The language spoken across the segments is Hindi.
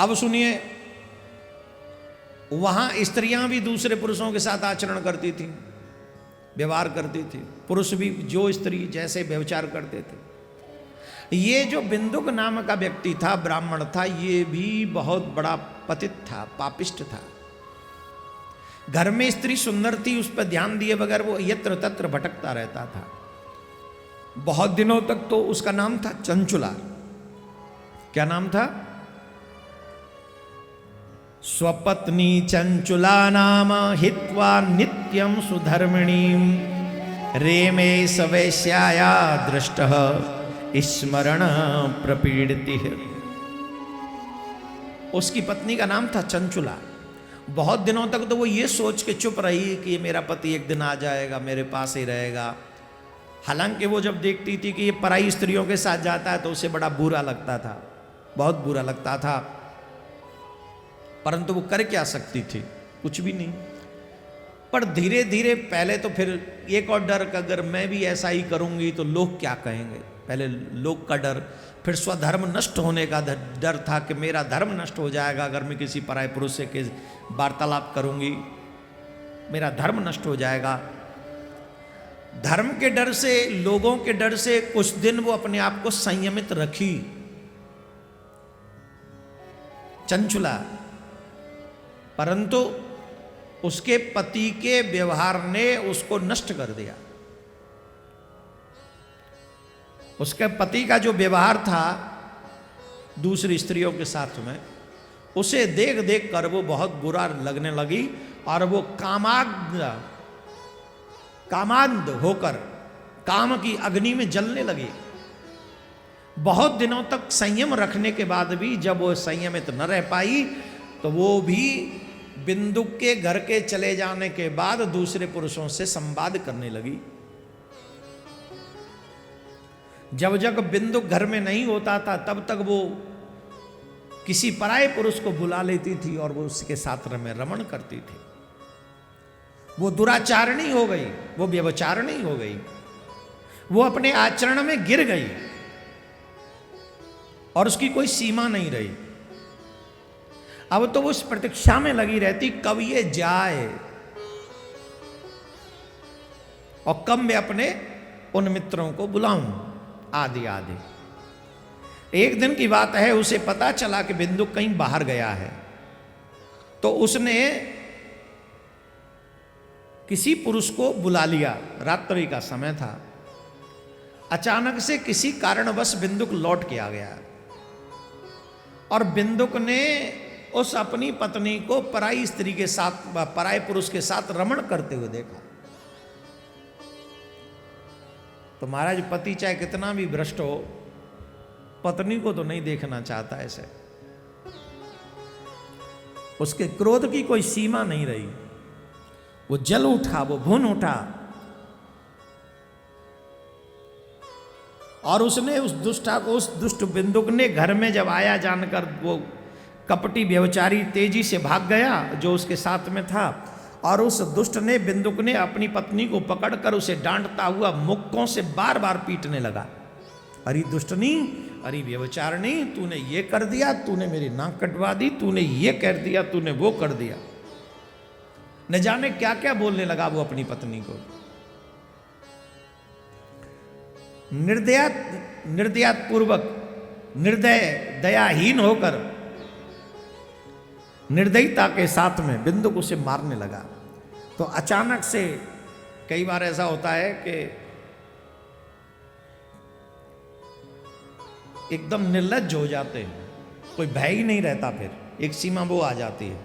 अब सुनिए, वहां स्त्रियां भी दूसरे पुरुषों के साथ आचरण करती थी, व्यवहार करती थी। पुरुष भी जो स्त्री जैसे व्यवचार करते थे। ये जो बिंदुक नाम का व्यक्ति था, ब्राह्मण था, ये भी बहुत बड़ा पतित था, पापिष्ट था। घर में स्त्री सुंदर थी, उस पर ध्यान दिए बगैर वो यत्र तत्र भटकता रहता था। बहुत दिनों तक तो उसका नाम था चंचुला। क्या नाम था? स्वपत्नी चंचुला नाम हित्वा नित्यं सुधर्मिणीं रेमे सवैश्याया दृष्टः स्मरण प्रपीड़ति। उसकी पत्नी का नाम था चंचुला। बहुत दिनों तक तो वो ये सोच के चुप रही कि मेरा पति एक दिन आ जाएगा, मेरे पास ही रहेगा। हालांकि वो जब देखती थी कि ये पराई स्त्रियों के साथ जाता है तो उसे बड़ा बुरा लगता था, बहुत बुरा लगता था। परंतु वो कर क्या सकती थी? कुछ भी नहीं। पर धीरे धीरे, पहले तो फिर एक और डर, अगर मैं भी ऐसा ही करूंगी तो लोग क्या कहेंगे। पहले लोग का डर, फिर स्वधर्म नष्ट होने का डर था कि मेरा धर्म नष्ट हो जाएगा अगर मैं किसी पराये पुरुष से के वार्तालाप करूंगी, मेरा धर्म नष्ट हो जाएगा। धर्म के डर से, लोगों के डर से कुछ दिन वो अपने आप को संयमित रखी चंचुला। परंतु उसके पति के व्यवहार ने उसको नष्ट कर दिया। उसके पति का जो व्यवहार था दूसरी स्त्रियों के साथ में, उसे देख देख कर वो बहुत बुरा लगने लगी और वो कामांध होकर काम की अग्नि में जलने लगी। बहुत दिनों तक संयम रखने के बाद भी जब वो संयमित न रह पाई तो वो भी बिंदुक के घर के चले जाने के बाद दूसरे पुरुषों से संवाद करने लगी। जब जब बिंदुक घर में नहीं होता था तब तक वो किसी पराये पुरुष को बुला लेती थी और वो उसके साथ में रमण करती थी। वो दुराचारणी हो गई, वो व्यभिचारिणी हो गई, वो अपने आचरण में गिर गई और उसकी कोई सीमा नहीं रही। अब तो वो उस प्रतीक्षा में लगी रहती कब ये जाए और कब मैं अपने उन मित्रों को बुलाऊं, आदि आदि। एक दिन की बात है, उसे पता चला कि बिंदुक कहीं बाहर गया है। तो उसने किसी पुरुष को बुला लिया, रात्रि का समय था। अचानक से किसी कारणवश बिंदुक लौट के आ गया और बिंदुक ने उस अपनी पत्नी को पराई स्त्री के साथ, पराये पुरुष के साथ रमण करते हुए देखा। तो महाराज, पति चाहे कितना भी भ्रष्ट हो, पत्नी को तो नहीं देखना चाहता ऐसे। उसके क्रोध की कोई सीमा नहीं रही। वो जल उठा, वो भुन उठा और उसने उस दुष्ट बिंदुक ने घर में जब आया जानकर वो कपटी व्यभिचारी तेजी से भाग गया जो उसके साथ में था। और उस दुष्ट ने, बिंदुक ने अपनी पत्नी को पकड़कर उसे डांटता हुआ मुक्कों से बार बार पीटने लगा। अरे दुष्टनी, अरे व्यभिचारिणी, तूने ये कर दिया, तूने मेरी नाक कटवा दी, तूने ये कर दिया, तूने वो कर दिया। न जाने क्या क्या बोलने लगा वो अपनी पत्नी को। निर्दयपूर्वक, निर्दय, दयाहीन होकर, निर्दयता के साथ में बिंदुक उसे मारने लगा। तो अचानक से, कई बार ऐसा होता है कि एकदम निर्लज्ज हो जाते हैं, कोई भय ही नहीं रहता, फिर एक सीमा वो आ जाती है।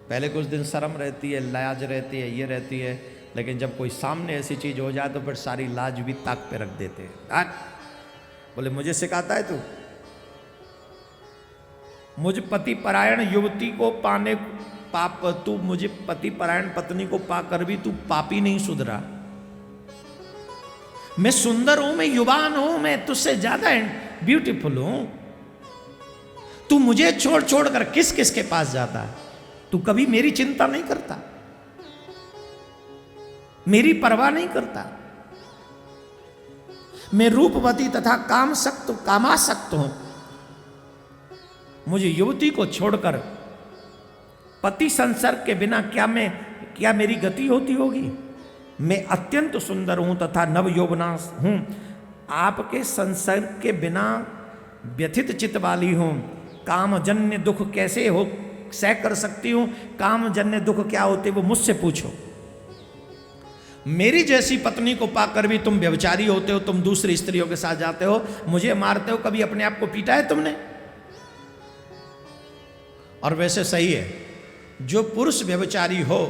पहले कुछ दिन शर्म रहती है, लाज रहती है, ये रहती है, लेकिन जब कोई सामने ऐसी चीज हो जाए तो फिर सारी लाज भी ताक पे रख देते हैं। बोले मुझे सिखाता है तू? मुझ पति परायण युवती को पाने पाप, तू मुझे पति परायण पत्नी को पाकर भी तू पापी नहीं सुधरा। मैं सुंदर हूं, मैं युवान हूं, मैं तुझसे ज्यादा ब्यूटीफुल हूं। तू मुझे छोड़ छोड़ कर किस किस के पास जाता है? तू कभी मेरी चिंता नहीं करता, मेरी परवाह नहीं करता। मैं रूपवती तथा कामासक्त हूं। मुझे युवती को छोड़कर पति संसर्ग के बिना क्या मेरी गति होती होगी? मैं अत्यंत सुंदर हूं तथा नव यौवना हूं, आपके संसर्ग के बिना व्यथित चित्त वाली हूं। कामजन्य दुख कैसे हो सह कर सकती हूं? कामजन्य दुख क्या होते वो मुझसे पूछो। मेरी जैसी पत्नी को पाकर भी तुम व्यभिचारी होते हो, तुम दूसरी स्त्रियों के साथ जाते हो, मुझे मारते हो। कभी अपने आप को पीटा है तुमने? और वैसे सही है, जो पुरुष व्यभिचारी हो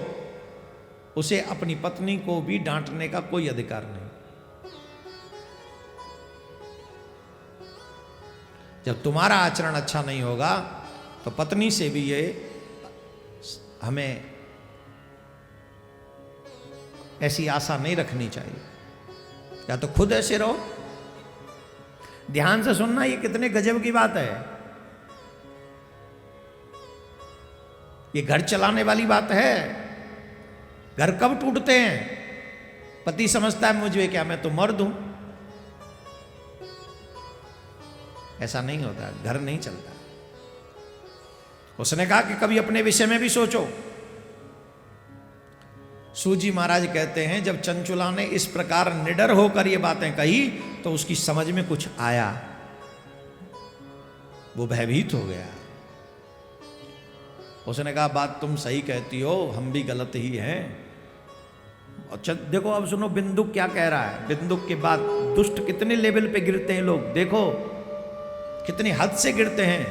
उसे अपनी पत्नी को भी डांटने का कोई अधिकार नहीं। जब तुम्हारा आचरण अच्छा नहीं होगा तो पत्नी से भी ये हमें ऐसी आशा नहीं रखनी चाहिए। या तो खुद ऐसे रहो। ध्यान से सुनना, ये कितने गजब की बात है। ये घर चलाने वाली बात है। घर कब टूटते हैं? पति समझता है मुझे क्या, मैं तो मर्द हूं। ऐसा नहीं होता, घर नहीं चलता। उसने कहा कि कभी अपने विषय में भी सोचो। सूजी महाराज कहते हैं जब चंचुला ने इस प्रकार निडर होकर ये बातें कही तो उसकी समझ में कुछ आया, वो भयभीत हो गया। उसने कहा बात तुम सही कहती हो, हम भी गलत ही हैं। अच्छा देखो, अब सुनो बिंदुक क्या कह रहा है। बिंदुक के बाद दुष्ट कितने लेवल पे गिरते हैं लोग, देखो कितनी हद से गिरते हैं।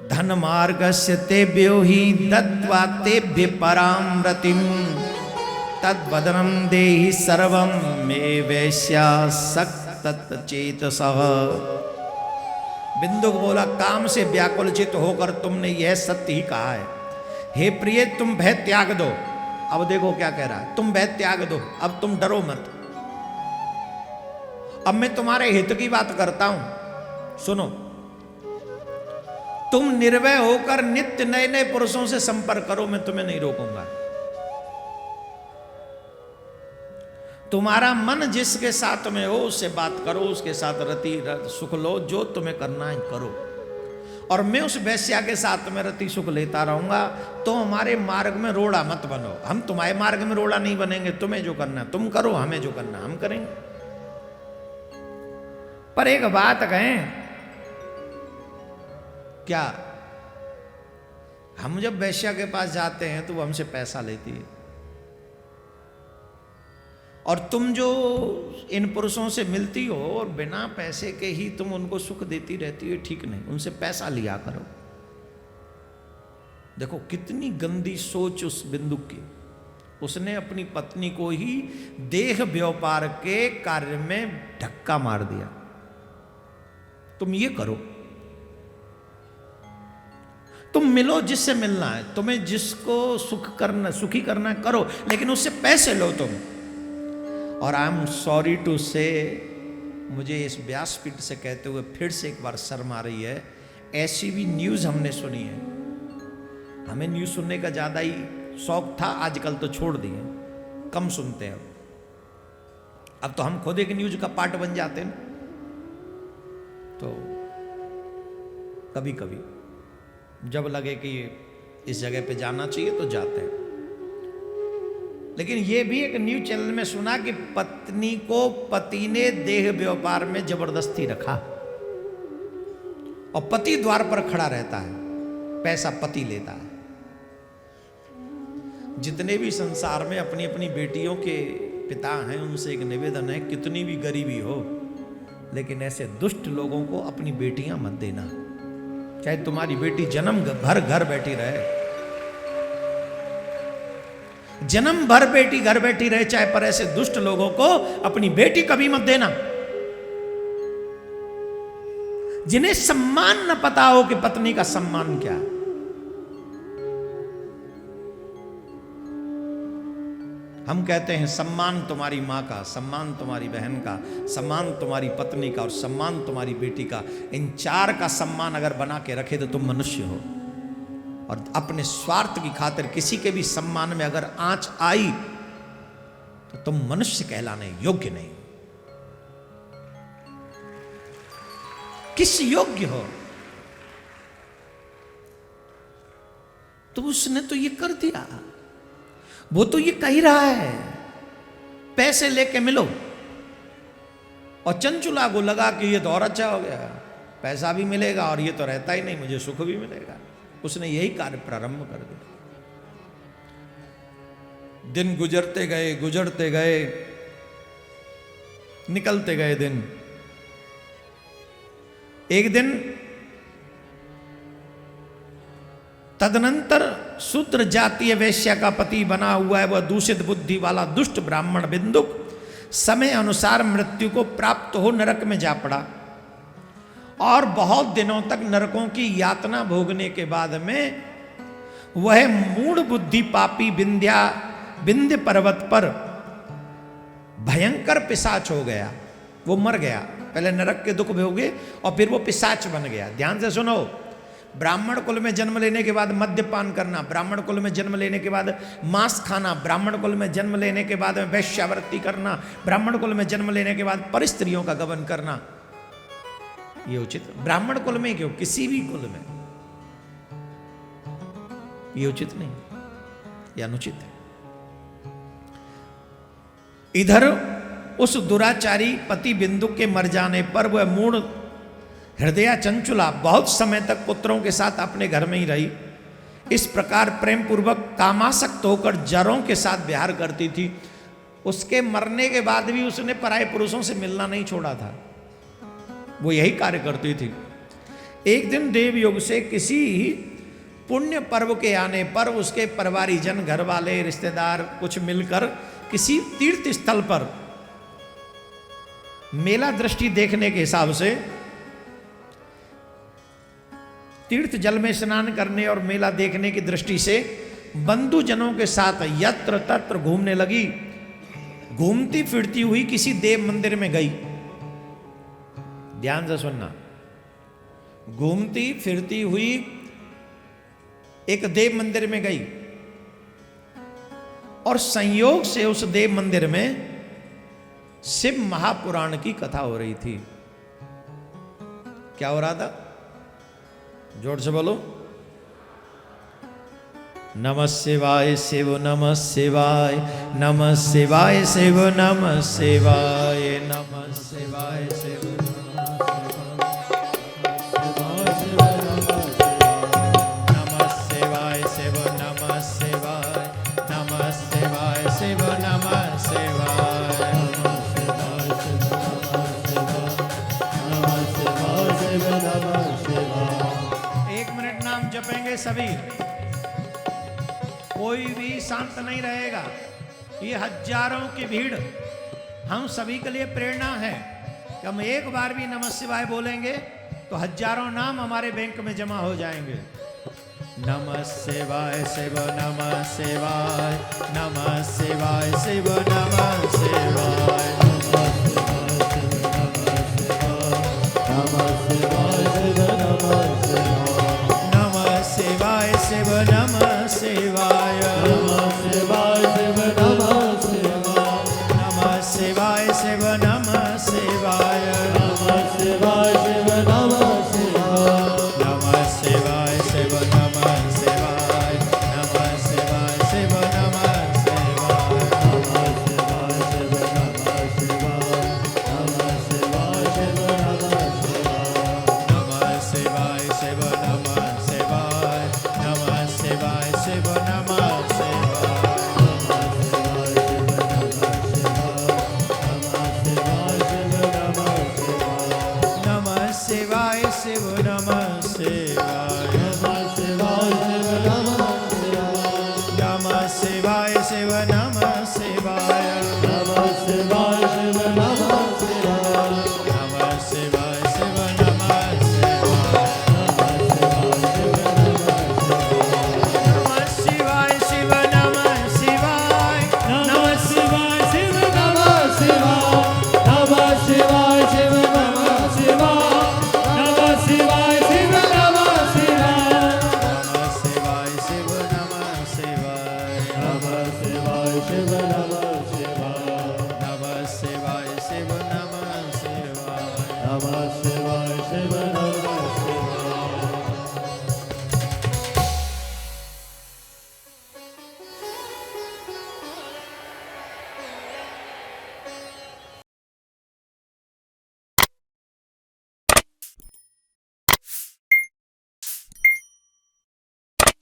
धन मार्गस्य तेभ्यो ही दत्वा तेभ्य पराम रतिम तद्वदनम देहि सर्वम मे वैश्या सक्त चेतसः। बिंदुक बोला, काम से व्याकुलचित होकर तुमने यह सत्य ही कहा है। हे प्रिय, तुम भय त्याग दो। अब देखो क्या कह रहा है, तुम भय त्याग दो, अब तुम डरो मत। अब मैं तुम्हारे हित की बात करता हूं, सुनो। तुम निर्भय होकर नित्य नए नए पुरुषों से संपर्क करो, मैं तुम्हें नहीं रोकूंगा। तुम्हारा मन जिसके साथ में हो उससे बात करो, उसके साथ रति सुख लो, जो तुम्हें करना है करो। और मैं उस वैश्या के साथ में रति सुख लेता रहूंगा। तो हमारे मार्ग में रोड़ा मत बनो। हम तुम्हारे मार्ग में रोड़ा नहीं बनेंगे। तुम्हें जो करना तुम करो, हमें जो करना हम करेंगे। पर एक बात कहें, क्या हम जब वैश्या के पास जाते हैं तो वो हमसे पैसा लेती है, और तुम जो इन पुरुषों से मिलती हो और बिना पैसे के ही तुम उनको सुख देती रहती हो, ठीक नहीं। उनसे पैसा लिया करो। देखो कितनी गंदी सोच उस बिंदु की। उसने अपनी पत्नी को ही देह व्यापार के कार्य में धक्का मार दिया। तुम ये करो, तुम मिलो जिससे मिलना है, तुम्हें जिसको सुखी करना करो, लेकिन उससे पैसे लो तुम। और आई एम सॉरी टू से, मुझे इस व्यासपीठ से कहते हुए फिर से एक बार शर्म आ रही है। ऐसी भी न्यूज़ हमने सुनी है। हमें न्यूज़ सुनने का ज़्यादा ही शौक था, आजकल तो छोड़ दिए, कम सुनते हैं। अब तो हम खुद एक न्यूज़ का पार्ट बन जाते हैं। तो कभी कभी जब लगे कि इस जगह पे जाना चाहिए तो जाते हैं। लेकिन ये भी एक न्यूज़ चैनल में सुना कि पत्नी को पति ने देह व्यापार में जबरदस्ती रखा और पति द्वार पर खड़ा रहता है, पैसा पति लेता है। जितने भी संसार में अपनी अपनी बेटियों के पिता हैं, उनसे एक निवेदन है, कितनी भी गरीबी हो लेकिन ऐसे दुष्ट लोगों को अपनी बेटियां मत देना। चाहे तुम्हारी बेटी जन्म भर घर बैठी रहे, जन्म भर बेटी घर बैठी रहे चाहे, पर ऐसे दुष्ट लोगों को अपनी बेटी कभी मत देना, जिन्हें सम्मान न पता हो कि पत्नी का सम्मान क्या है। हम कहते हैं सम्मान तुम्हारी माँ का, सम्मान तुम्हारी बहन का, सम्मान तुम्हारी पत्नी का और सम्मान तुम्हारी बेटी का। इन चार का सम्मान अगर बना के रखे तो तुम मनुष्य हो। और अपने स्वार्थ की खातिर किसी के भी सम्मान में अगर आंच आई तो तुम मनुष्य कहलाने योग्य नहीं। किस योग्य हो? तो उसने तो ये कर दिया, वो तो ये कह रहा है पैसे लेके मिलो, और चंचुला को लगा कि ये तो और अच्छा हो गया, पैसा भी मिलेगा और ये तो रहता ही नहीं, मुझे सुख भी मिलेगा। उसने यही कार्य प्रारंभ कर दिया। दिन गुजरते गए, गुजरते गए, निकलते गए दिन। एक दिन तदनंतर शूद्र जातीय वैश्य का पति बना हुआ है वह दूषित बुद्धि वाला दुष्ट ब्राह्मण बिंदुक समय अनुसार मृत्यु को प्राप्त हो नरक में जा पड़ा, और बहुत दिनों तक नरकों की यातना भोगने के बाद में वह मूढ़ बुद्धि पापी विंध्य पर्वत पर भयंकर पिशाच हो गया। वो मर गया, पहले नरक के दुख भोगे और फिर वो पिशाच बन गया। ध्यान से सुनो, ब्राह्मण कुल में जन्म लेने के बाद मद्यपान करना, ब्राह्मण कुल में जन्म लेने के बाद मांस खाना, ब्राह्मण कुल में जन्म लेने के बाद वैश्यावृत्ति करना, ब्राह्मण कुल में जन्म लेने के बाद परस्त्रियों का गमन करना, ये उचित? ब्राह्मण कुल में क्यों, किसी भी कुल में ये उचित नहीं, ये अनुचित है। इधर उस दुराचारी पति बिंदु के मर जाने पर वह मूढ़ हृदया चंचुला बहुत समय तक पुत्रों के साथ अपने घर में ही रही। इस प्रकार प्रेम पूर्वक कामासक्त होकर जरों के साथ विहार करती थी। उसके मरने के बाद भी उसने पराये पुरुषों से मिलना नहीं छोड़ा था, वो यही कार्य करती थी। एक दिन देवयोग से किसी पुण्य पर्व के आने पर उसके परिवारीजन, घर वाले, रिश्तेदार कुछ मिलकर किसी तीर्थ स्थल पर मेला दृष्टि देखने के हिसाब से तीर्थ जल में स्नान करने और मेला देखने की दृष्टि से बंधुजनों के साथ यत्र तत्र घूमने लगी। घूमती फिरती हुई किसी देव मंदिर में गई। ध्यान से सुनना, घूमती फिरती हुई एक देव मंदिर में गई और संयोग से उस देव मंदिर में शिव महापुराण की कथा हो रही थी। क्या हो रहा था? जोर से बोलो। नमः शिवाय शिव नमः शिवाय, नमः शिवाय शिव नमः शिवाय, नमः शिवाय शिव जपेंगे सभी, कोई भी शांत नहीं रहेगा। ये हजारों की भीड़ हम सभी के लिए प्रेरणा है कि हम एक बार भी नमः शिवाय बोलेंगे तो हजारों नाम हमारे बैंक में जमा हो जाएंगे। नमः शिवाय शिव नमः शिवाय, नमः शिवाय शिव नमः शिवाय, नमः शिवाय शिव नमः शिवाय, शिव नमः शिवाय, नमः शिवाय शिव नमः शिवाय, नमः शिवाय शिव नमः शिवाय, नमः शिवाय शिव नमः शिवाय, नमः शिवाय शिव नमः शिवाय, नमः शिवाय शिव नमः शिवाय, नमः शिवाय शिव नमः नमः शिवाय शिव नमः